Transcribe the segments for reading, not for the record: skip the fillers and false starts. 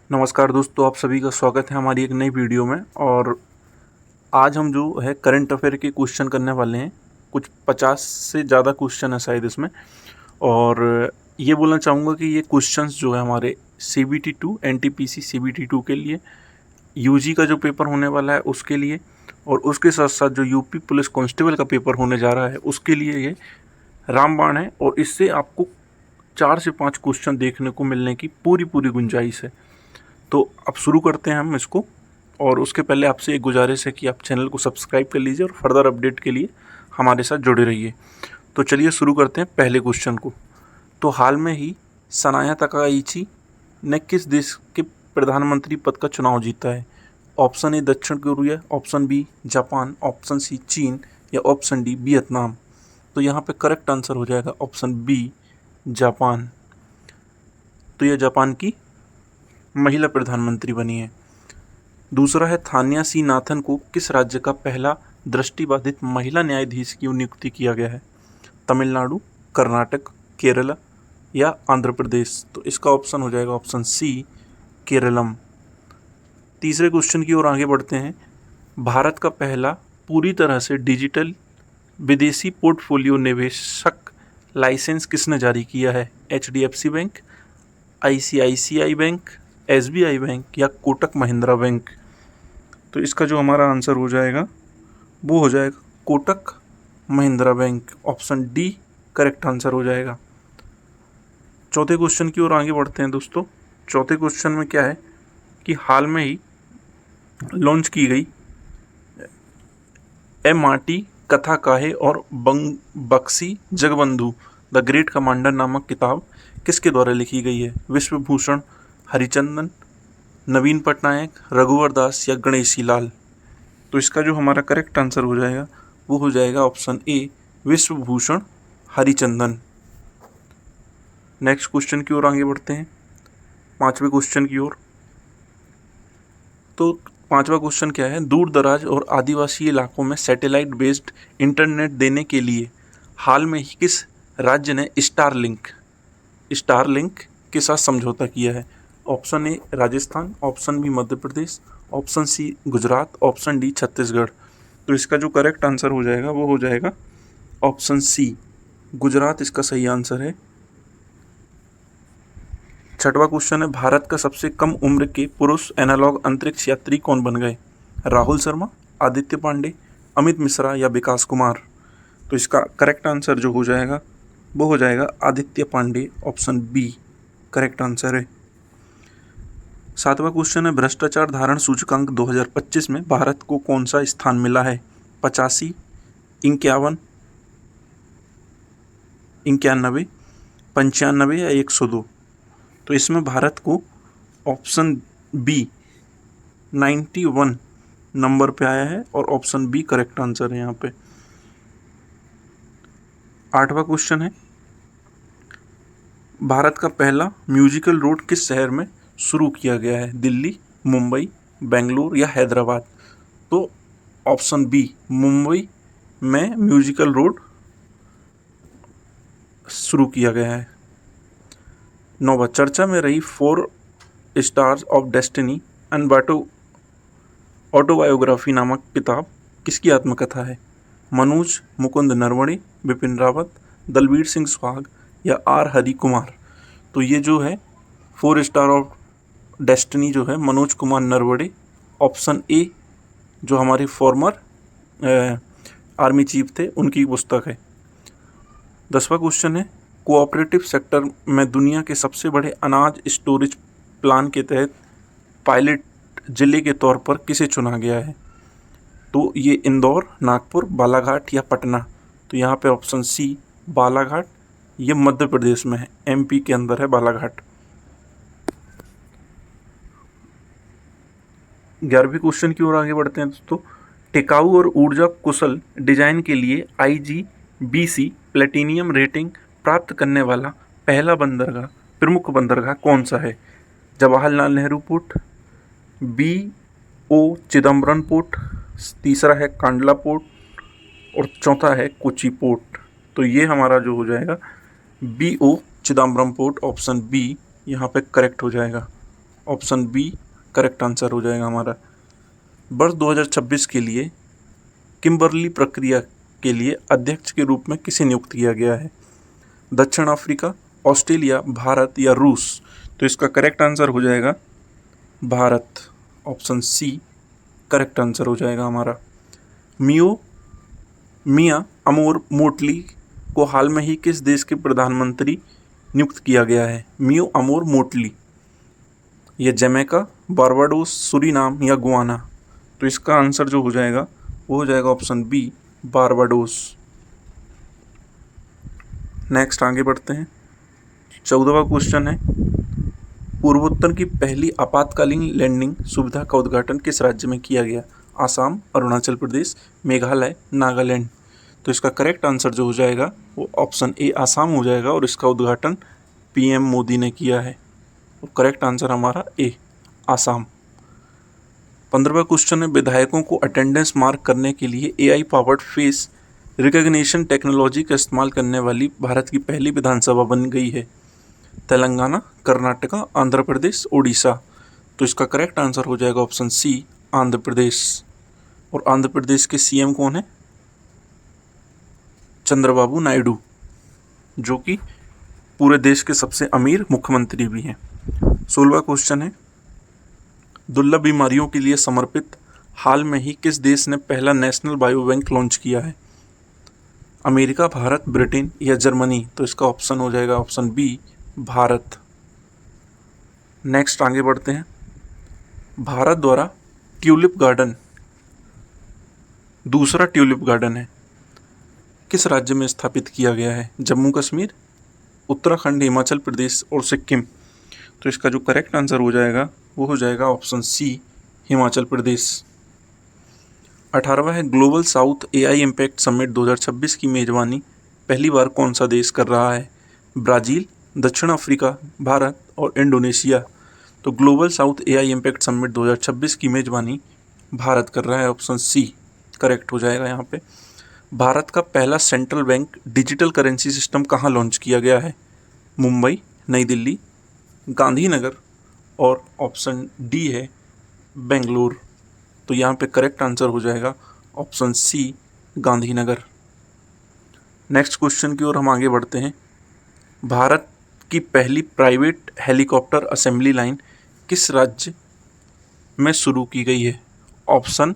नमस्कार दोस्तों, आप सभी का स्वागत है हमारी एक नई वीडियो में। और आज हम जो है करंट अफेयर के क्वेश्चन करने वाले हैं। कुछ 50 से ज़्यादा क्वेश्चन है शायद इसमें। और ये बोलना चाहूँगा कि ये क्वेश्चंस जो है हमारे CBT2 NTPC CBT2 के लिए, यूजी का जो पेपर होने वाला है उसके लिए, और उसके साथ साथ जो यूपी पुलिस कांस्टेबल का पेपर होने जा रहा है उसके लिए ये रामबाण है। और इससे आपको 4 से 5 क्वेश्चन देखने को मिलने की पूरी गुंजाइश है। तो अब शुरू करते हैं हम इसको। और उसके पहले आपसे एक गुजारिश है कि आप चैनल को सब्सक्राइब कर लीजिए और फर्दर अपडेट के लिए हमारे साथ जुड़े रहिए। तो चलिए शुरू करते हैं पहले क्वेश्चन को। तो हाल में ही सनाया तकाइची ने किस देश के प्रधानमंत्री पद का चुनाव जीता है? ऑप्शन ए दक्षिण Korea, option B Japan, option C चीन, या ऑप्शन डी वियतनाम। तो यहाँ पे करेक्ट आंसर हो जाएगा ऑप्शन बी जापान। तो यह जापान की महिला प्रधानमंत्री बनी है। दूसरा है थान्या सी नाथन को किस राज्य का पहला दृष्टिबाधित महिला न्यायाधीश की नियुक्ति किया गया है? तमिलनाडु, कर्नाटक, केरला या आंध्र प्रदेश। तो इसका ऑप्शन हो जाएगा ऑप्शन सी केरलम। तीसरे क्वेश्चन की ओर आगे बढ़ते हैं। भारत का पहला पूरी तरह से डिजिटल विदेशी पोर्टफोलियो निवेशक लाइसेंस किसने जारी किया है? HDFC bank, ICICI bank, SBI bank या कोटक महिंद्रा बैंक। तो इसका जो हमारा आंसर हो जाएगा वो हो जाएगा Kotak Mahindra bank. Option D correct answer हो जाएगा। चौथे क्वेश्चन की ओर आगे बढ़ते हैं दोस्तों। चौथे क्वेश्चन में क्या है कि हाल में ही लॉन्च की गई ए माटी कथा काहे और Bakshi Jagabandhu the great commander नामक किताब किसके द्वारा लिखी गई है? विश्वभूषण हरिचंदन, नवीन पटनायक, रघुवर दास या गणेशी लाल। तो इसका जो हमारा करेक्ट आंसर हो जाएगा वो हो जाएगा option A Vishwabhushan Harichandan. Next question की ओर आगे बढ़ते हैं, पांचवें क्वेश्चन की ओर। तो पांचवा क्वेश्चन क्या है? दूर दराज और आदिवासी इलाकों में सैटेलाइट बेस्ड इंटरनेट देने के लिए हाल में ही किस राज्य ने स्टारलिंक के साथ समझौता किया है? Option A Rajasthan, option B Madhya Pradesh, option C Gujarat, option D Chhattisgarh. तो इसका जो करेक्ट आंसर हो जाएगा वो हो जाएगा ऑप्शन सी गुजरात इसका सही आंसर है। छठवां क्वेश्चन है, भारत का सबसे कम उम्र के पुरुष एनालॉग अंतरिक्ष यात्री कौन बन गए? राहुल शर्मा, आदित्य पांडे, अमित मिश्रा या विकास कुमार। तो इसका करेक्ट आंसर जो हो जाएगा वो हो जाएगा Aditya Pandey. Option B correct answer है। सातवां क्वेश्चन है, भ्रष्टाचार धारण सूचकांक 2025 में भारत को कौन सा स्थान मिला है? 85, 51, 91, 95 या 102। तो इसमें भारत को ऑप्शन बी 91 नंबर पे आया है और ऑप्शन बी करेक्ट आंसर है यहाँ पे। आठवां क्वेश्चन है, भारत का पहला म्यूजिकल रोड किस शहर में शुरू किया गया है? दिल्ली, मुंबई, बेंगलुरु या हैदराबाद। तो ऑप्शन बी मुंबई में म्यूजिकल रोड शुरू किया गया है। नौवां, चर्चा में रही 4 स्टार्स ऑफ डेस्टिनी ऑटोबायोग्राफी नामक किताब किसकी आत्मकथा है? मनोज मुकुंद नरवणे, बिपिन रावत, दलबीर सिंह सुहाग या आर हरि कुमार। तो ये जो है 4 स्टार ऑफ डेस्टिनी जो है मनोज कुमार नरवणे, ऑप्शन ए जो हमारे फॉर्मर आर्मी चीफ थे उनकी पुस्तक है। 10वां क्वेश्चन है, कोऑपरेटिव सेक्टर में दुनिया के सबसे बड़े अनाज स्टोरेज प्लान के तहत पायलट जिले के तौर पर किसे चुना गया है? तो ये इंदौर, नागपुर, बालाघाट या पटना। तो यहाँ पे ऑप्शन सी बालाघाट, ये मध्य प्रदेश में है, MP के अंदर है बालाघाट। 11वें क्वेश्चन की ओर आगे बढ़ते हैं दोस्तों। टिकाऊ और ऊर्जा कुशल डिजाइन के लिए IGBC प्लेटिनियम रेटिंग प्राप्त करने वाला पहला बंदरगाह, प्रमुख बंदरगाह कौन सा है? Jawaharlal Nehru port, BO Chidambaram port, तीसरा है कांडला पोर्ट और चौथा है कोची पोर्ट। तो ये हमारा जो हो जाएगा BO Chidambaram port, option B यहाँ पे करेक्ट हो जाएगा। ऑप्शन बी करेक्ट आंसर हो जाएगा हमारा। वर्ष 2026 के लिए किम्बरली प्रक्रिया के लिए अध्यक्ष के रूप में किसे नियुक्त किया गया है? दक्षिण अफ्रीका, ऑस्ट्रेलिया, भारत या रूस? तो इसका करेक्ट आंसर हो जाएगा Bharat, option C correct answer हो जाएगा हमारा। मिया अमोर मोटली को हाल में ही किस देश के प्रधानमंत्री नियुक्त किया गया है? मियो अमोर मोटली, ये जमैका, बारबाडोस, सूरीनाम या गुआना? तो इसका आंसर जो हो जाएगा वो हो जाएगा ऑप्शन बी बारबाडोस। नेक्स्ट आगे बढ़ते हैं। 14वां क्वेश्चन है, पूर्वोत्तर की पहली आपातकालीन लैंडिंग सुविधा का उद्घाटन किस राज्य में किया गया? आसाम, अरुणाचल प्रदेश, मेघालय, नागालैंड? तो इसका करेक्ट आंसर जो हो जाएगा वो ऑप्शन ए आसाम हो जाएगा और इसका उद्घाटन पीएम मोदी ने किया है। तो करेक्ट आंसर हमारा ए आसाम। 15वां क्वेश्चन है, विधायकों को अटेंडेंस मार्क करने के लिए AI powered face recognition technology का इस्तेमाल करने वाली भारत की पहली विधानसभा बन गई है? तेलंगाना, कर्नाटका, आंध्र प्रदेश, उड़ीसा? तो इसका करेक्ट आंसर हो जाएगा ऑप्शन सी आंध्र प्रदेश। और आंध्र प्रदेश के सीएम कौन है? चंद्रबाबू नायडू, जो कि पूरे देश के सबसे अमीर मुख्यमंत्री भी हैं। 16वां क्वेश्चन है, दुर्लभ बीमारियों के लिए समर्पित हाल में ही किस देश ने पहला नेशनल बायो बैंक लॉन्च किया है? अमेरिका, भारत, ब्रिटेन या जर्मनी? तो इसका ऑप्शन हो जाएगा ऑप्शन बी भारत। नेक्स्ट आगे बढ़ते हैं। भारत द्वारा ट्यूलिप गार्डन दूसरा ट्यूलिप गार्डन है किस राज्य में स्थापित किया गया है? जम्मू कश्मीर, उत्तराखंड, हिमाचल प्रदेश और सिक्किम? तो इसका जो करेक्ट आंसर हो जाएगा वो हो जाएगा ऑप्शन सी हिमाचल प्रदेश। 18वां है, global south AI impact summit 2026 की मेजबानी पहली बार कौन सा देश कर रहा है? ब्राज़ील, दक्षिण अफ्रीका, भारत और इंडोनेशिया? तो global south AI impact summit 2026 की मेजबानी भारत कर रहा है, ऑप्शन सी करेक्ट हो जाएगा यहाँ पे। भारत का पहला central bank digital currency system कहाँ लॉन्च किया गया है? मुंबई, नई दिल्ली, गांधीनगर और ऑप्शन डी है बेंगलुरु? तो यहाँ पे करेक्ट आंसर हो जाएगा option C Gandhinagar. Next question की ओर हम आगे बढ़ते हैं। भारत की पहली प्राइवेट हेलीकॉप्टर असेंबली लाइन किस राज्य में शुरू की गई है? Option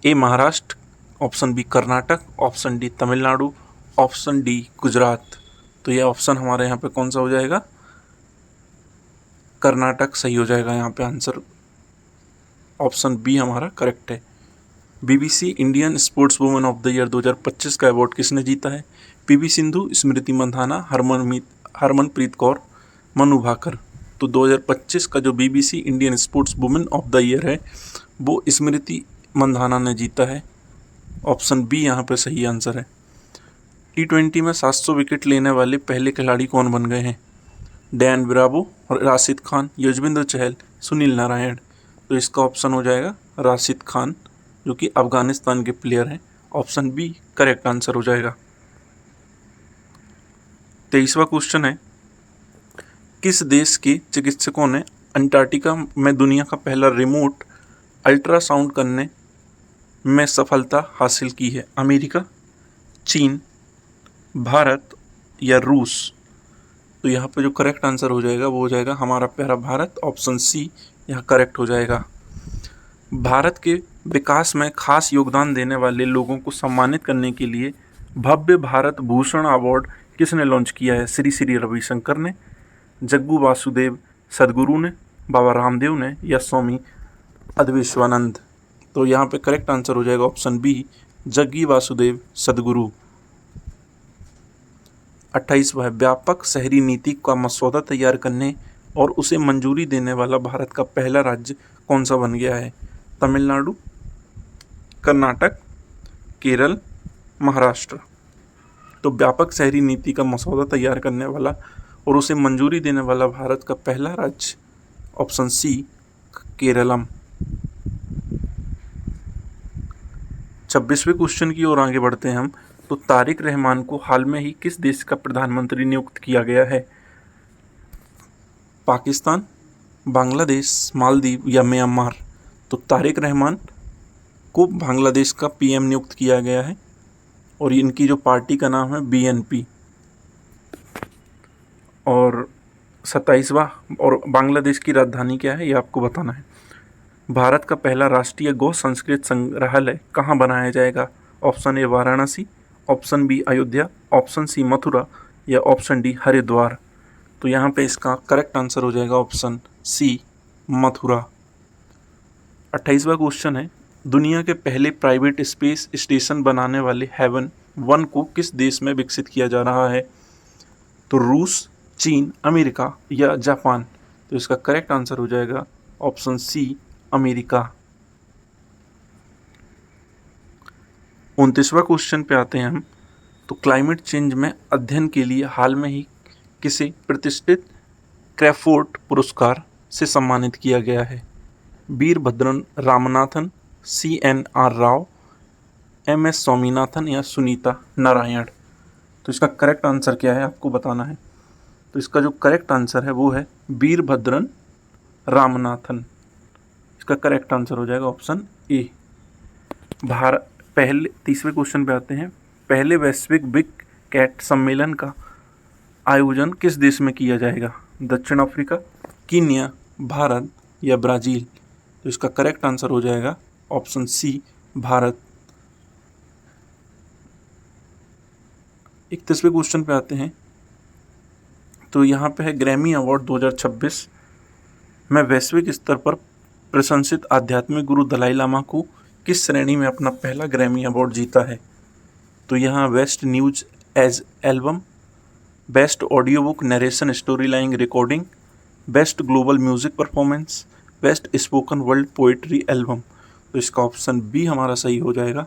A Maharashtra, option B Karnataka, option D Tamil Nadu, option D Gujarat? तो यह ऑप्शन हमारे यहाँ पे कौन सा हो जाएगा? कर्नाटक सही हो जाएगा यहाँ पे आंसर, ऑप्शन बी हमारा करेक्ट है। BBC Indian sports women of the year 2025 का अवार्ड किसने जीता है? पीवी सिंधु, स्मृति मंधाना, हरमनप्रीत कौर, मनु भाकर? तो 2025 का जो BBC Indian sports women of the year है वो स्मृति मंधाना ने जीता है, ऑप्शन बी यहाँ पे सही आंसर है। T20 में 700 विकेट लेने वाले पहले खिलाड़ी कौन बन गए हैं? Dan Bravo, Rashid Khan, Yuzvendra Chahal, Sunil Narayan? तो इसका ऑप्शन हो जाएगा राशिद खान, जो कि अफगानिस्तान के प्लेयर हैं, ऑप्शन बी करेक्ट आंसर हो जाएगा। 23वां क्वेश्चन है, किस देश के चिकित्सकों ने अंटार्कटिका में दुनिया का पहला रिमोट अल्ट्रासाउंड करने में सफलता हासिल की है? अमेरिका, चीन, भारत या रूस? तो यहाँ पे जो करेक्ट आंसर हो जाएगा वो हो जाएगा हमारा प्यारा भारत, ऑप्शन सी यहाँ करेक्ट हो जाएगा। भारत के विकास में खास योगदान देने वाले लोगों को सम्मानित करने के लिए भव्य भारत भूषण अवार्ड किसने लॉन्च किया है? श्री श्री रविशंकर ने, जग्गू वासुदेव सदगुरु ने, बाबा रामदेव ने या स्वामी अद्वैतानंद? तो यहाँ पे करेक्ट आंसर हो जाएगा ऑप्शन बी जग्गी वासुदेव सदगुरु। 28वां, व्यापक शहरी नीति का मसौदा तैयार करने और उसे मंजूरी देने वाला भारत का पहला राज्य कौन सा बन गया है? तमिलनाडु, कर्नाटक, केरल, महाराष्ट्र? तो व्यापक शहरी नीति का मसौदा तैयार करने वाला और उसे मंजूरी देने वाला भारत का पहला राज्य, ऑप्शन सी केरलम। 26वें क्वेश्चन की ओर आगे बढ़ते हैं हम। तो तारिक रहमान को हाल में ही किस देश का प्रधानमंत्री नियुक्त किया गया है? पाकिस्तान, बांग्लादेश, मालदीव या म्यांमार? तो तारिक रहमान को बांग्लादेश का पीएम नियुक्त किया गया है और इनकी जो पार्टी का नाम है बीएनपी। और 27वां, और बांग्लादेश की राजधानी क्या है ये आपको बताना है। भारत का पहला राष्ट्रीय गौ संस्कृत संग्रहालय कहाँ बनाया जाएगा? Option A Varanasi, option B Ayodhya, option C Mathura या ऑप्शन डी हरिद्वार? तो यहाँ पे इसका करेक्ट आंसर हो जाएगा ऑप्शन सी मथुरा। 28वां क्वेश्चन है, दुनिया के पहले प्राइवेट स्पेस स्टेशन बनाने वाले हेवन 1 को किस देश में विकसित किया जा रहा है? तो रूस, चीन, अमेरिका या जापान? तो इसका करेक्ट आंसर हो जाएगा ऑप्शन सी अमेरिका। 29वां क्वेश्चन पे आते हैं हम। तो क्लाइमेट चेंज में अध्ययन के लिए हाल में ही किसे प्रतिष्ठित क्रैफोर्ड पुरस्कार से सम्मानित किया गया है? वीरभद्रन रामनाथन, CNR राव, MS स्वामीनाथन या सुनीता नारायण? तो इसका करेक्ट आंसर क्या है आपको बताना है। तो इसका जो करेक्ट आंसर है वो है वीरभद्रन रामनाथन। इसका करेक्ट आंसर हो जाएगा ऑप्शन ए। पहले 30वें क्वेश्चन पे आते हैं। पहले वैश्विक बिग कैट सम्मेलन का आयोजन किस देश में किया जाएगा? दक्षिण अफ्रीका, कीनिया, भारत या ब्राज़ील? तो इसका करेक्ट आंसर हो जाएगा ऑप्शन सी भारत। 31वें क्वेश्चन पे आते हैं। तो यहाँ पे है ग्रैमी अवार्ड 2026 में वैश्विक स्तर पर प्रशंसित आध्यात्मिक गुरु दलाई लामा को किस श्रेणी में अपना पहला ग्रैमी अवार्ड जीता है? तो यहाँ best new age album, best audio book narration story line recording, best global music performance, best spoken world poetry album? तो इसका ऑप्शन बी हमारा सही हो जाएगा,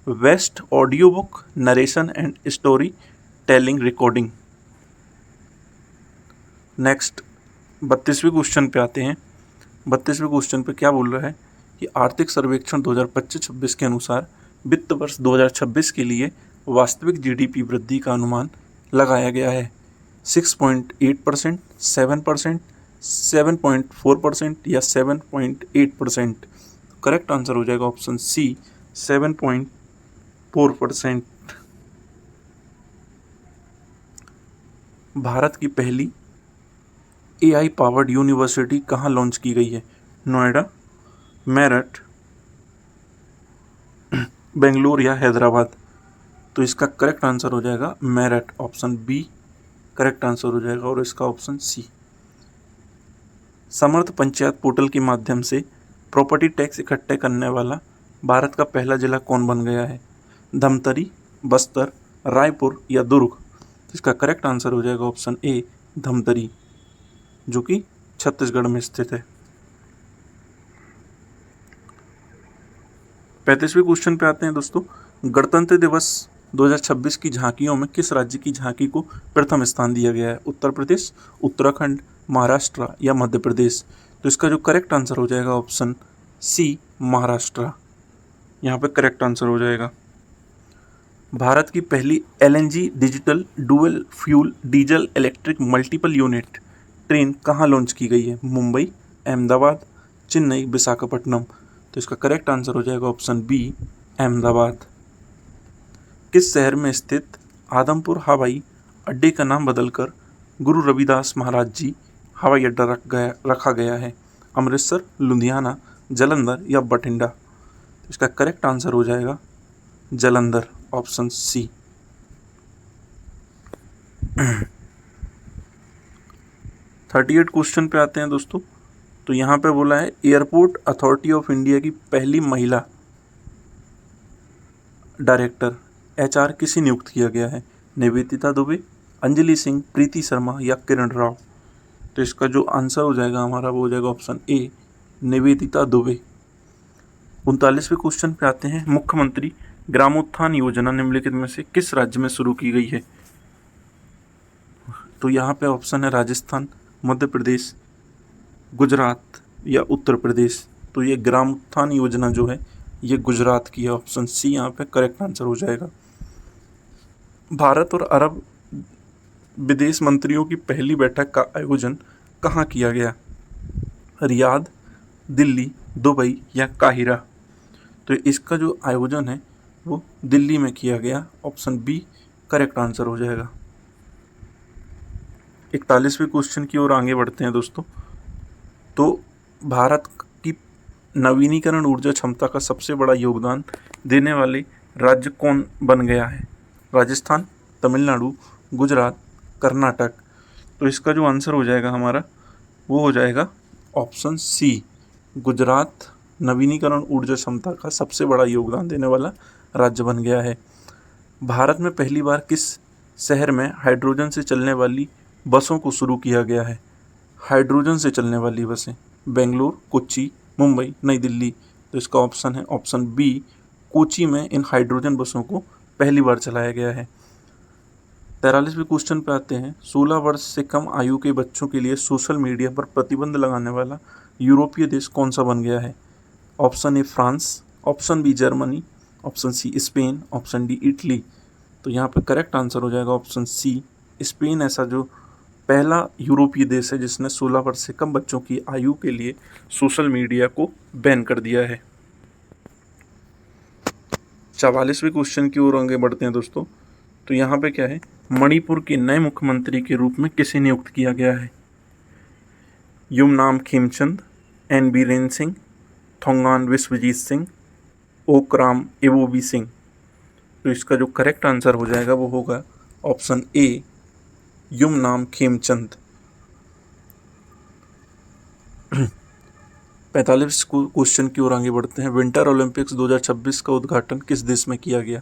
best audio book narration and story telling recording. Next 32वें question पे आते हैं। 32वें क्वेश्चन पे क्या बोल रहा है कि आर्थिक सर्वेक्षण 2025-26 के अनुसार वित्त वर्ष 2026 के लिए वास्तविक जीडीपी वृद्धि का अनुमान लगाया गया है 6.8%, 7%, 7.4% या 7.8%? करेक्ट आंसर हो जाएगा ऑप्शन सी 7.4%। भारत की पहली AI पावर्ड यूनिवर्सिटी कहाँ लॉन्च की गई है? नोएडा, मेरठ, बेंगलुरु या हैदराबाद? तो इसका करेक्ट आंसर हो जाएगा Meerut, option B correct answer हो जाएगा और इसका option C. Samarth panchayat portal के माध्यम से प्रॉपर्टी टैक्स इकट्ठे करने वाला भारत का पहला जिला कौन बन गया है? धमतरी, बस्तर, रायपुर या दुर्ग? तो इसका करेक्ट आंसर हो जाएगा ऑप्शन ए धमतरी, जो कि छत्तीसगढ़ में स्थित है। 35वें क्वेश्चन पे आते हैं दोस्तों। गणतंत्र दिवस 2026 की झांकियों में किस राज्य की झांकी को प्रथम स्थान दिया गया है? उत्तर प्रदेश, उत्तराखंड, महाराष्ट्र या मध्य प्रदेश? तो इसका जो करेक्ट आंसर हो जाएगा ऑप्शन सी महाराष्ट्र, यहाँ पे करेक्ट आंसर हो जाएगा। भारत की पहली LNG digital dual fuel diesel electric multiple unit train कहाँ लॉन्च की गई है? मुंबई, अहमदाबाद, चेन्नई, विशाखापट्टनम? तो इसका करेक्ट आंसर हो जाएगा ऑप्शन बी अहमदाबाद। किस शहर में स्थित आदमपुर हवाई अड्डे का नाम बदलकर गुरु रविदास महाराज जी हवाई अड्डा रखा गया है? अमृतसर, लुधियाना, जालंधर या बठिंडा? इसका करेक्ट आंसर हो जाएगा जालंधर, ऑप्शन सी। 38 क्वेश्चन पे आते हैं दोस्तों। तो यहाँ पे बोला है एयरपोर्ट अथॉरिटी ऑफ इंडिया की पहली महिला डायरेक्टर HR किसे नियुक्त किया गया है? निवेदिता दुबे, अंजलि सिंह, प्रीति शर्मा या किरण राव? तो इसका जो आंसर हो जाएगा हमारा वो हो जाएगा ऑप्शन ए निवेदिता दुबे। 39वें क्वेश्चन पे आते हैं। मुख्यमंत्री ग्रामोत्थान योजना निम्नलिखित में से किस राज्य में शुरू की गई है? तो यहाँ पे ऑप्शन है राजस्थान, मध्य प्रदेश, गुजरात या उत्तर प्रदेश? तो ये ग्रामोत्थान योजना जो है ये गुजरात की है, ऑप्शन सी यहाँ पे करेक्ट आंसर हो जाएगा। भारत और अरब विदेश मंत्रियों की पहली बैठक का आयोजन कहाँ किया गया? रियाद, दिल्ली, दुबई या काहिरा। तो इसका जो आयोजन है वो दिल्ली में किया गया। ऑप्शन बी करेक्ट आंसर हो जाएगा। 41वें क्वेश्चन की ओर आगे बढ़ते हैं दोस्तों। तो भारत की नवीनीकरण ऊर्जा क्षमता का सबसे बड़ा योगदान देने वाले राज्य कौन बन गया है? राजस्थान, तमिलनाडु, गुजरात, कर्नाटक। तो इसका जो आंसर हो जाएगा हमारा वो हो जाएगा ऑप्शन सी, गुजरात नवीनीकरण ऊर्जा क्षमता का सबसे बड़ा योगदान देने वाला राज्य बन गया है। भारत में पहली बार किस शहर में हाइड्रोजन से चलने वाली बसों को शुरू किया गया है? हाइड्रोजन से चलने वाली बसें, बेंगलोर, कोच्चि, मुंबई, नई दिल्ली। तो इसका ऑप्शन है ऑप्शन बी, कोच्चि में इन हाइड्रोजन बसों को पहली बार चलाया गया है। 43वें क्वेश्चन पे आते हैं। 16 वर्ष से कम आयु के बच्चों के लिए सोशल मीडिया पर प्रतिबंध लगाने वाला यूरोपीय देश कौन सा बन गया है? Option A France, option B Germany, option C Spain, option D Italy. तो यहाँ पे करेक्ट आंसर हो जाएगा ऑप्शन सी, स्पेन ऐसा जो पहला यूरोपीय देश है जिसने 16 वर्ष से कम बच्चों की आयु के लिए सोशल मीडिया को बैन कर दिया है। 44वें क्वेश्चन की ओर आगे बढ़ते हैं दोस्तों। तो यहाँ पे क्या है, मणिपुर के नए मुख्यमंत्री के रूप में किसे नियुक्त किया गया है? युमनाम खेमचंद, एन बीरेन सिंह, थोंगान विश्वजीत सिंह, ओकराम एवोबी सिंह। तो इसका जो करेक्ट आंसर हो जाएगा वो होगा option A, Yumnam Khemchand. 45 question की ओर आगे बढ़ते हैं। विंटर ओलंपिक्स 2026 का उद्घाटन किस देश में किया गया?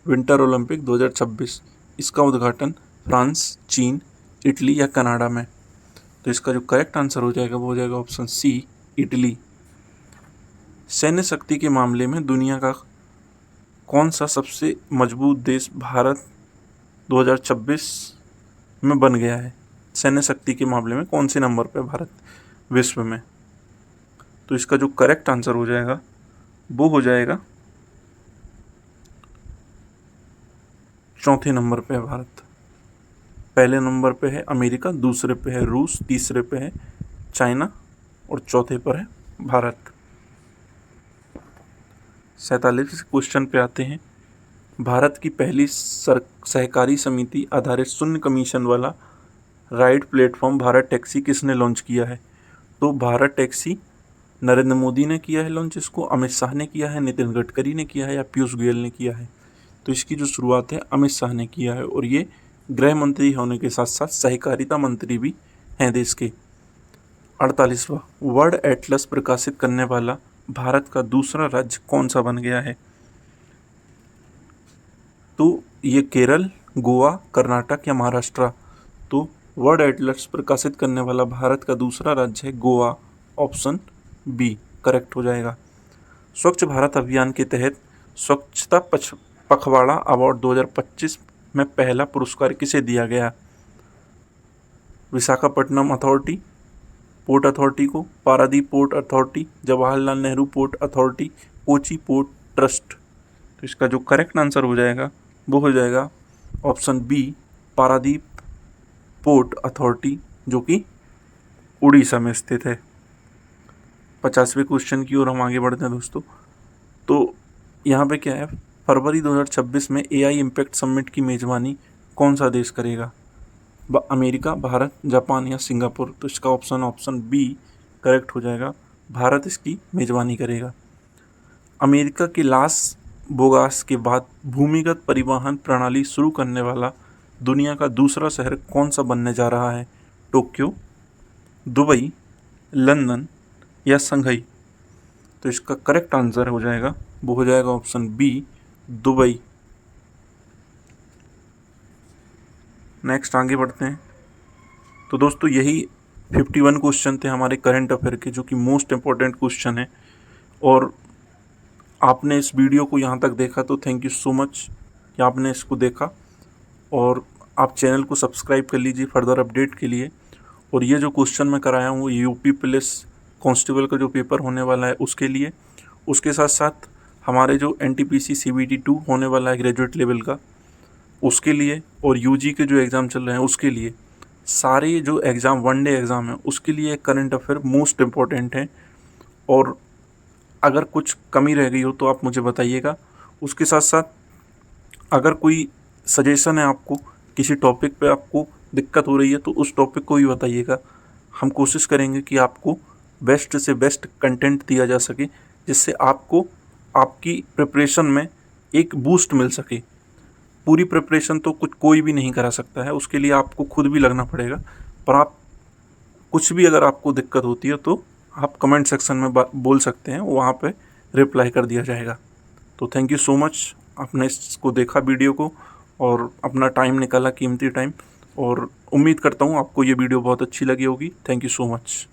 विंटर ओलंपिक 2026, इसका उद्घाटन फ्रांस, चीन, इटली या कनाडा में। तो इसका जो करेक्ट आंसर हो जाएगा वो हो जाएगा ऑप्शन सी, इटली। सैन्य शक्ति के मामले में दुनिया का कौन सा सबसे मजबूत देश भारत 2026 में बन गया है? सैन्य शक्ति के मामले में कौन से नंबर पे भारत विश्व में? तो इसका जो करेक्ट आंसर हो जाएगा वो हो जाएगा चौथे नंबर पे है भारत। पहले नंबर पे है अमेरिका, दूसरे पे है रूस, तीसरे पे है चाइना और चौथे पर है भारत। 47 क्वेश्चन पे आते हैं। भारत की पहली सहकारी समिति आधारित शून्य कमीशन वाला राइड प्लेटफॉर्म भारत टैक्सी किसने लॉन्च किया है? तो भारत टैक्सी नरेंद्र मोदी ने किया है लॉन्च, इसको अमित शाह ने किया है, नितिन गडकरी ने किया है या पीयूष गोयल ने किया है? तो इसकी जो शुरुआत है अमित शाह ने किया है और ये गृह मंत्री होने के साथ साथ सहकारिता मंत्री भी हैं देश के। 48वां वर्ल्ड एटलस प्रकाशित करने वाला भारत का दूसरा राज्य कौन सा बन गया है? तो ये केरल, गोवा, कर्नाटक या महाराष्ट्र। तो वर्ल्ड एटलस प्रकाशित करने वाला भारत का दूसरा राज्य है गोवा, ऑप्शन बी करेक्ट हो जाएगा। स्वच्छ भारत अभियान के तहत स्वच्छता पखवाड़ा अवार्ड 2025 में पहला पुरस्कार किसे दिया गया? विशाखापट्टनम अथॉरिटी, पोर्ट अथॉरिटी को, Paradip port authority, Jawaharlal Nehru port authority, Kochi port trust. तो इसका जो करेक्ट आंसर हो जाएगा वो हो जाएगा option B, Paradip port authority, जो कि उड़ीसा में स्थित है। 50वें क्वेश्चन की ओर हम आगे बढ़ते हैं दोस्तों। तो यहाँ पे क्या है, फरवरी 2026 में AI इम्पैक्ट समिट की मेज़बानी कौन सा देश करेगा? अमेरिका, भारत, जापान या सिंगापुर। तो इसका ऑप्शन बी करेक्ट हो जाएगा, भारत इसकी मेज़बानी करेगा। अमेरिका के लास वेगास के बाद भूमिगत परिवहन प्रणाली शुरू करने वाला दुनिया का दूसरा शहर कौन सा बनने जा रहा है? टोक्यो, दुबई, लंदन या संघई। तो इसका करेक्ट आंसर हो जाएगा वो हो जाएगा ऑप्शन बी, दुबई। नेक्स्ट आगे बढ़ते हैं। तो दोस्तों यही 51 क्वेश्चन थे हमारे करंट अफेयर के, जो कि मोस्ट इम्पोर्टेंट क्वेश्चन है। और आपने इस वीडियो को यहाँ तक देखा तो थैंक यू सो मच कि आपने इसको देखा। और आप चैनल को सब्सक्राइब कर लीजिए फर्दर अपडेट के लिए। और ये जो क्वेश्चन मैं कराया हूँ यूपी पुलिस कांस्टेबल का जो पेपर होने वाला है उसके लिए, उसके साथ साथ हमारे जो NTPC CBT 2 होने वाला है ग्रेजुएट लेवल का, उसके लिए, और UG के जो एग्ज़ाम चल रहे हैं उसके लिए। सारे जो एग्ज़ाम, वनडे एग्ज़ाम है उसके लिए करंट अफेयर मोस्ट इम्पॉर्टेंट है। और अगर कुछ कमी रह गई हो तो आप मुझे बताइएगा। उसके साथ साथ अगर कोई सजेशन है आपको, किसी टॉपिक पे आपको दिक्कत हो रही है, तो उस टॉपिक को भी बताइएगा। हम कोशिश करेंगे कि आपको बेस्ट से बेस्ट कंटेंट दिया जा सके, जिससे आपको आपकी प्रिपरेशन में एक बूस्ट मिल सके। पूरी प्रिपरेशन तो कोई भी नहीं करा सकता है, उसके लिए आपको खुद भी लगना पड़ेगा। पर आप कुछ भी अगर आपको दिक्कत होती है तो आप कमेंट सेक्शन में बोल सकते हैं, वहाँ पे रिप्लाई कर दिया जाएगा। तो थैंक यू सो मच, आपने इसको देखा वीडियो को और अपना टाइम निकाला, कीमती टाइम। और उम्मीद करता हूँ आपको ये वीडियो बहुत अच्छी लगी होगी। Thank you so much.